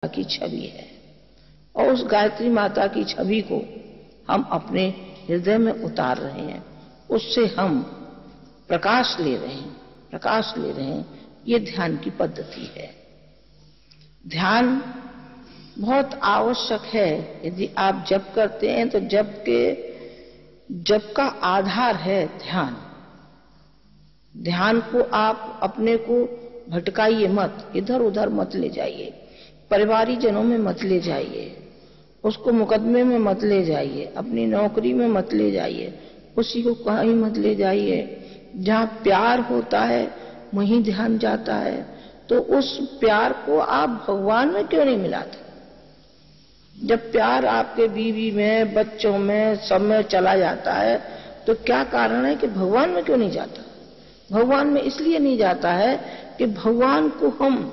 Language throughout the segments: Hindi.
की छवि है और उस गायत्री माता की छवि को हम अपने हृदय में उतार रहे हैं, उससे हम प्रकाश ले रहे हैं। ये ध्यान की पद्धति है। ध्यान बहुत आवश्यक है। यदि आप जप करते हैं तो जप का आधार है ध्यान। ध्यान को आप अपने को भटकाइए मत, इधर उधर मत ले जाइए, परिवारी जनों में मत ले जाइए, उसको मुकदमे में मत ले जाइए, अपनी नौकरी में मत ले जाइए, उसी को कहीं मत ले जाइए। जहां प्यार होता है वहीं ध्यान जाता है। तो उस प्यार को आप भगवान में क्यों नहीं मिलाते? जब प्यार आपके बीवी में, बच्चों में, सब में चला जाता है तो क्या कारण है कि भगवान में क्यों नहीं जाता? भगवान में इसलिए नहीं जाता है कि भगवान को हम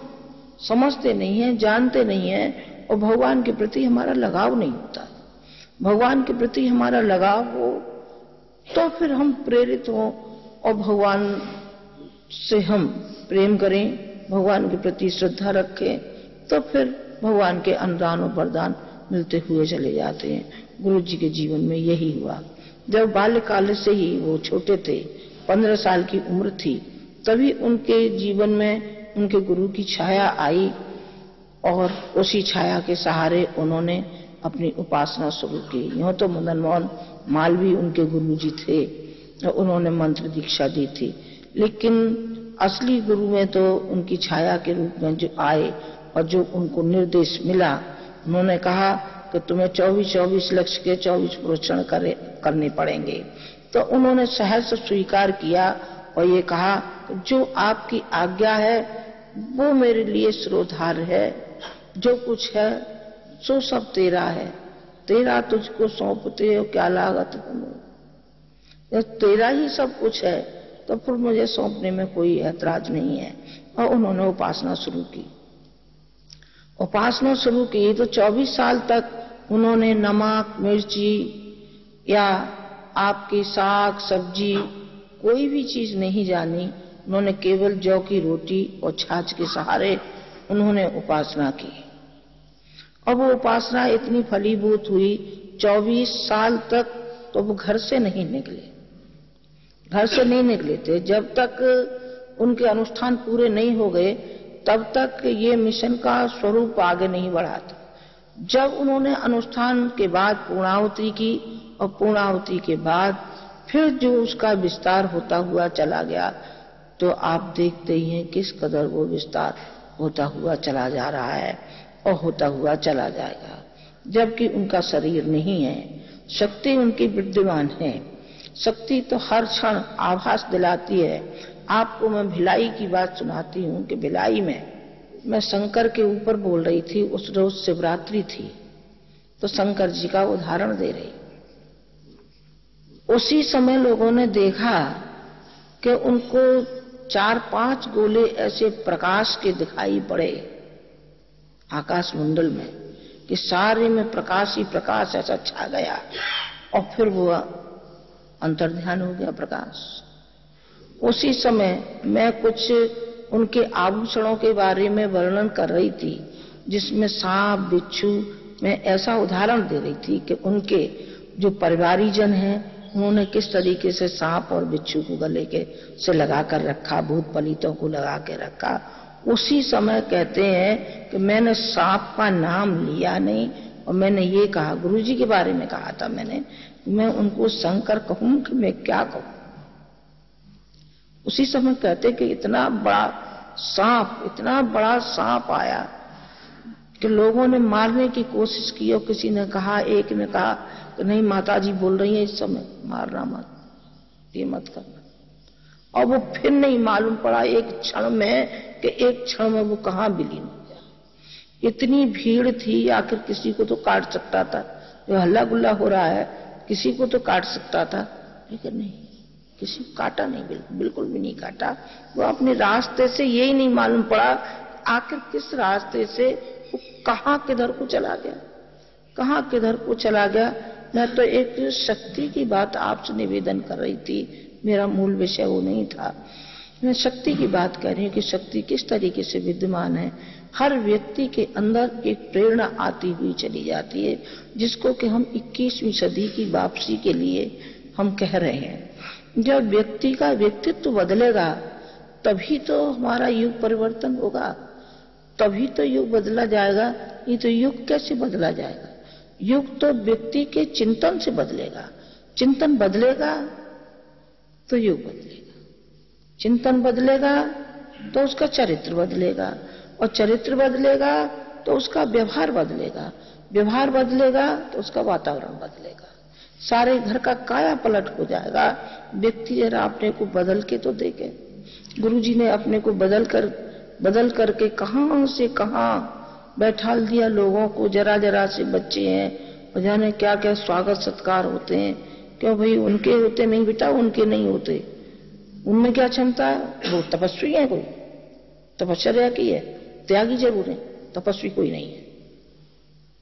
समझते नहीं हैं, जानते नहीं हैं और भगवान के प्रति हमारा लगाव नहीं होता। भगवान के प्रति हमारा लगाव हो तो फिर हम प्रेरित हों और भगवान से हम प्रेम करें, भगवान के प्रति श्रद्धा रखें, तो फिर भगवान के अनुदान और वरदान मिलते हुए चले जाते हैं। गुरु जी के जीवन में यही हुआ। जब बाल्यकाल से ही वो छोटे थे, 15 साल की उम्र थी, तभी उनके जीवन में उनके गुरु की छाया आई और उसी छाया के सहारे उन्होंने अपनी उपासना शुरू की। यूं तो मदन मोहन मालवीय उनके गुरु जी थे, उन्होंने मंत्र दीक्षा दी थी, लेकिन असली गुरु में तो उनकी छाया के रूप में जो आए और जो उनको निर्देश मिला, उन्होंने कहा कि तुम्हें 24 लक्ष्य के 24 प्रोक्षण करने पड़ेंगे। तो उन्होंने सहर्ष स्वीकार किया और ये कहा कि जो आपकी आज्ञा है वो मेरे लिए शिरोधार्य है, जो कुछ है सो सब तेरा है, तेरा तुझको सौंपते हो क्या लागत है, तेरा ही सब कुछ है तो फिर मुझे सौंपने में कोई ऐतराज नहीं है। और उन्होंने उपासना शुरू की। उपासना शुरू की तो 24 साल तक उन्होंने नमक, मिर्ची या आपकी साग सब्जी कोई भी चीज नहीं जानी। उन्होंने केवल जौ की रोटी और छाछ के सहारे उन्होंने उपासना की। और वो उपासना इतनी फलीभूत हुई, 24 साल तक तो वो घर से नहीं निकले थे। जब तक उनके अनुष्ठान पूरे नहीं हो गए तब तक ये मिशन का स्वरूप आगे नहीं बढ़ा था। जब उन्होंने अनुष्ठान के बाद पूर्णाहुति की और पूर्णाहुति के बाद फिर जो उसका विस्तार होता हुआ चला गया, तो आप देखते ही हैं किस कदर वो विस्तार होता हुआ चला जा रहा है और होता हुआ चला जाएगा। जबकि उनका शरीर नहीं है, शक्ति उनकी विद्यमान है। शक्ति तो हर क्षण आभास दिलाती है। आपको मैं भिलाई की बात सुनाती हूँ कि भिलाई में मैं शंकर के ऊपर बोल रही थी। उस रोज शिवरात्रि थी तो शंकर जी का उदाहरण दे रही। उसी समय लोगों ने देखा कि उनको 4-5 गोले ऐसे प्रकाश के दिखाई पड़े आकाश मंडल में कि सारे में प्रकाश ही प्रकाश ऐसा छा गया और फिर वो अंतर्ध्यान हो गया प्रकाश। उसी समय मैं कुछ उनके आभूषणों के बारे में वर्णन कर रही थी, जिसमें सांप, बिच्छू, मैं ऐसा उदाहरण दे रही थी कि उनके जो परिवारीजन हैं उन्होंने किस तरीके से सांप और बिच्छू को गले के से लगा कर रखा, भूत पलीतों को लगा के रखा। उसी समय कहते हैं कि मैंने सांप का नाम लिया नहीं और मैंने ये कहा, गुरुजी के बारे में कहा था मैंने, मैं उनको शंकर कहूं कि मैं क्या कहूं। उसी समय कहते कि इतना बड़ा सांप आया कि लोगों ने मारने की कोशिश की और किसी ने कहा, एक ने कहा कि नहीं माताजी बोल रही है इस समय मारना मत, ये मत करना। और वो फिर नहीं मालूम पड़ा एक क्षण में वो कहां विलीन हो गया। इतनी भीड़ थी, आखिर किसी को तो काट सकता था, जो हल्ला गुल्ला हो रहा है किसी को तो काट सकता था, लेकिन नहीं, किसी को काटा नहीं, बिल्कुल भी नहीं काटा। वो अपने रास्ते से यही नहीं मालूम पड़ा आखिर किस रास्ते से वो कहां किधर को चला गया। मैं तो एक शक्ति की बात आपसे निवेदन कर रही थी, मेरा मूल विषय वो नहीं था। मैं शक्ति की बात कर रही हूँ कि शक्ति किस तरीके से विद्यमान है। हर व्यक्ति के अंदर एक प्रेरणा आती हुई चली जाती है, जिसको कि हम 21वीं सदी की वापसी के लिए हम कह रहे हैं। जब व्यक्ति का व्यक्तित्व बदलेगा तभी तो हमारा युग परिवर्तन होगा, तभी तो युग बदला जाएगा। नहीं तो युग कैसे बदला जाएगा? युग तो व्यक्ति के चिंतन से बदलेगा। चिंतन बदलेगा तो युग बदलेगा, चिंतन बदलेगा तो उसका चरित्र बदलेगा, और चरित्र बदलेगा तो उसका व्यवहार बदलेगा, व्यवहार बदलेगा तो उसका वातावरण बदलेगा, सारे घर का काया पलट हो जाएगा। व्यक्ति जरा अपने को बदल के तो देखे। गुरुजी ने अपने को बदल करके कहां से कहां बैठाल दिया लोगों को। जरा जरा से बच्चे हैं और जाने क्या क्या स्वागत सत्कार होते हैं। क्यों भाई? उनके होते नहीं बेटा, उनके नहीं होते। उनमें क्या क्षमता है? वो तपस्वी है, कोई तपस्या की है, त्यागी जरूर है, तपस्वी कोई नहीं है।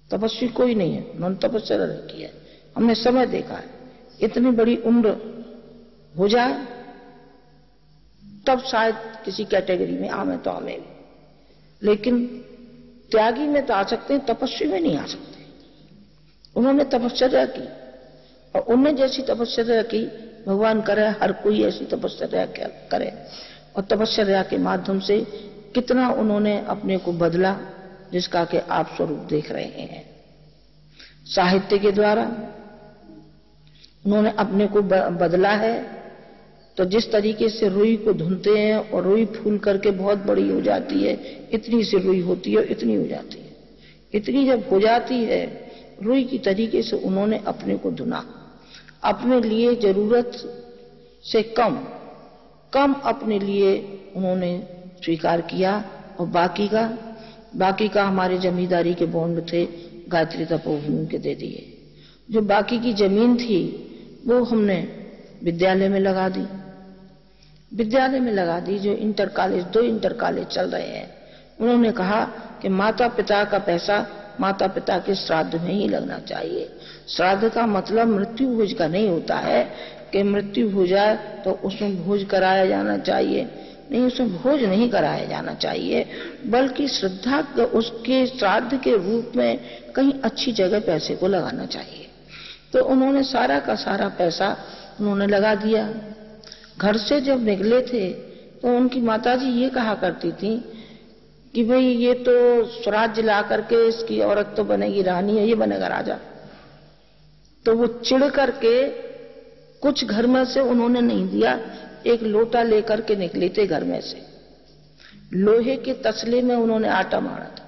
तपस्वी कोई नहीं है, उन्होंने तपस्या की है। हमने समय देखा है, इतनी बड़ी उम्र हो जाए तब शायद किसी कैटेगरी में आवे तो आवे भी, लेकिन त्यागी में तो आ सकते हैं, तपस्वी में नहीं आ सकते। उन्होंने तपस्या की, और उन्हें जैसी तपस्या की भगवान करे हर कोई ऐसी तपस्या करे। और तपस्या के माध्यम से कितना उन्होंने अपने को बदला, जिसका कि आप स्वरूप देख रहे हैं। साहित्य के द्वारा उन्होंने अपने को बदला है। तो जिस तरीके से रुई को धुनते हैं और रुई फूल करके बहुत बड़ी हो जाती है, इतनी सी रुई होती है, इतनी हो जाती है। इतनी जब हो जाती है रुई की तरीके से उन्होंने अपने को धुना, अपने लिए जरूरत से कम अपने लिए उन्होंने स्वीकार किया, और बाकी का हमारे जमींदारी के बॉन्ड थे, गायत्री तपोभूमि के दे दिए। जो बाकी की जमीन थी वो हमने विद्यालय में लगा दी। जो इंटर कॉलेज, 2 इंटर कॉलेज चल रहे हैं, उन्होंने कहा कि माता पिता का पैसा माता पिता के श्राद्ध में ही लगना चाहिए। श्राद्ध का मतलब मृत्यु भोज का नहीं होता है कि मृत्यु हो जाए तो उसमें भोज कराया जाना चाहिए। नहीं, उसमें भोज नहीं कराया जाना चाहिए, बल्कि श्रद्धा उसके श्राद्ध के रूप में कहीं अच्छी जगह पैसे को लगाना चाहिए। तो उन्होंने सारा का सारा पैसा उन्होंने लगा दिया। घर से जब निकले थे तो उनकी माताजी ये कहा करती थी कि भाई ये तो स्वराज्य ला करके इसकी औरत तो बनेगी रानी है, ये बनेगा राजा। तो वो चिढ़ करके कुछ घर में से उन्होंने नहीं दिया, एक लोटा लेकर के निकले थे घर में से। लोहे के तसले में उन्होंने आटा मारा था।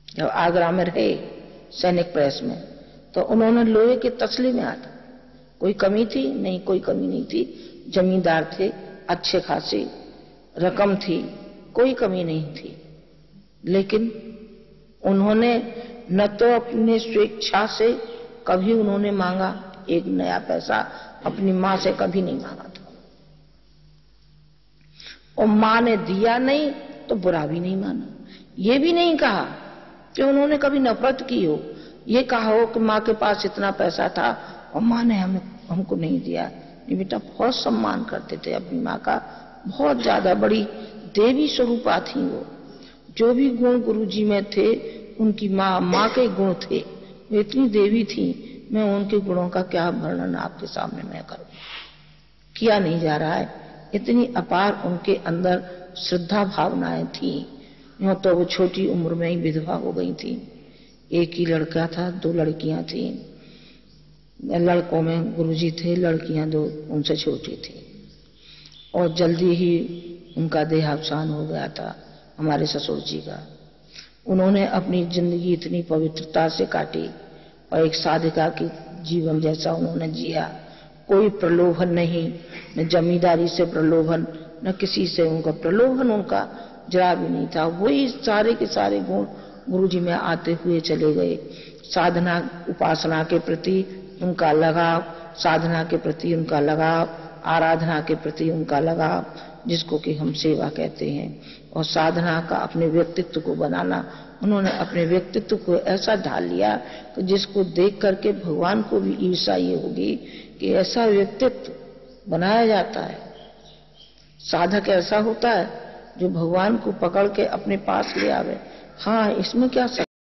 जब आगरा में रहे सैनिक प्रेस में, तो उन्होंने लोहे के तसले में आटा, कोई कमी थी? नहीं, कोई कमी नहीं थी। जमींदार थे, अच्छे खासी रकम थी, कोई कमी नहीं थी। लेकिन उन्होंने न तो अपने स्वेच्छा से कभी उन्होंने मांगा एक नया पैसा, अपनी मां से कभी नहीं मांगा था। और मां ने दिया नहीं तो बुरा भी नहीं माना। ये भी नहीं कहा कि उन्होंने कभी नफरत की हो, ये कहा हो कि मां के पास इतना पैसा था और मां ने हमको नहीं दिया। ये बेटा बहुत सम्मान करते थे अपनी मां का, बहुत ज्यादा बड़ी देवी स्वरूपा थी वो। जो भी गुण गुरुजी में थे उनकी मां के गुण थे, वो इतनी देवी थी। मैं उनके गुणों का क्या वर्णन आपके सामने मैं करूं, किया नहीं जा रहा है। इतनी अपार उनके अंदर श्रद्धा भावनाएं थी। यूं तो वो छोटी उम्र में ही विधवा हो गई थी। एक ही लड़का था, 2 लड़कियां थी। लड़कों में गुरुजी थे, लड़कियां 2 उनसे छोटी थी। और जल्दी ही उनका देहावसान हो गया था हमारे ससुर जी का। उन्होंने अपनी जिंदगी इतनी पवित्रता से काटी और एक साधिका की जीवन जैसा उन्होंने जिया। कोई प्रलोभन नहीं, न जमींदारी से प्रलोभन, न किसी से उनका प्रलोभन उनका जरा भी नहीं था। वही सारे के सारे गुण गुरुजी में आते हुए चले गए। साधना उपासना के प्रति उनका लगाव, साधना के प्रति उनका लगाव, आराधना के प्रति उनका लगाव, जिसको कि हम सेवा कहते हैं। और साधना का अपने व्यक्तित्व को बनाना, उन्होंने अपने व्यक्तित्व को ऐसा ढाल लिया कि जिसको देख करके भगवान को भी ईर्ष्या ये होगी कि ऐसा व्यक्तित्व बनाया जाता है। साधक ऐसा होता है जो भगवान को पकड़ के अपने पास ले आवे। हाँ, इसमें क्या